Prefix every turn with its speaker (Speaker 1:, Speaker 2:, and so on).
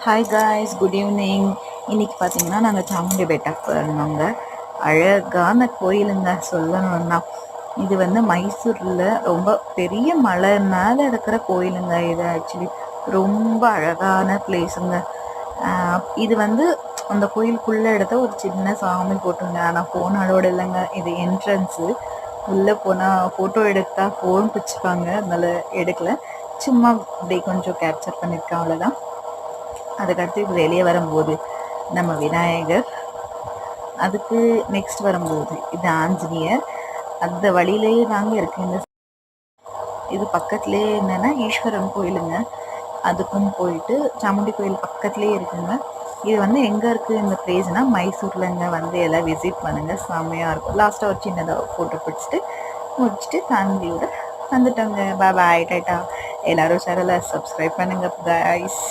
Speaker 1: Hi guys, good evening. இன்னைக்கு பார்த்தீங்கன்னா நாங்கள் சாமுண்டி பேட்டாக்கு போயிருந்தோங்க. அழகான கோயிலுங்க சொல்லணும்னா. இது வந்து மைசூரில் ரொம்ப பெரிய மலை மேலே இருக்கிற கோயிலுங்க. இது ஆக்சுவலி ரொம்ப அழகான பிளேஸுங்க. இது வந்து அந்த கோயிலுக்குள்ளே எடுத்த ஒரு சின்ன சாமி போட்டுங்க. ஆனால் ஃபோன் அலோடு இல்லைங்க. இது என்ட்ரன்ஸு. உள்ளே போனால் ஃபோட்டோ எடுத்தால் ஃபோன் பிடிச்சிப்பாங்க, அதனால் எடுக்கலை. சும்மா அப்படியே கொஞ்சம் கேப்சர் பண்ணியிருக்கேன், அவ்வளோதான். அதுக்கடுத்து இது வெளியே வரும்போது நம்ம விநாயகர், அதுக்கு நெக்ஸ்ட் வரும்போது இது ஆஞ்சநேயர். அந்த வழியிலேயே தாங்க இருக்குது. இது பக்கத்துலேயே என்னென்னா ஈஸ்வரன் கோயிலுங்க. அதுக்கும் போயிட்டு சாமுண்டி கோயில் பக்கத்துலேயே இருக்குங்க. இது வந்து எங்கே இருக்குது இந்த பிளேஸ்னால் மைசூர்லங்க. வந்து எல்லாம் விசிட் பண்ணுங்கள், செம்மையாக இருக்கும். லாஸ்ட்டாக ஒரு சின்னதாக ஃபோட்டோ பிடிச்சிட்டு முடிச்சுட்டு ஃபேமிலியோட வந்துட்டோங்க. பாய் டாட்டா. எல்லோரும் சேனலை சப்ஸ்கிரைப் பண்ணுங்கள் காய்ஸ்.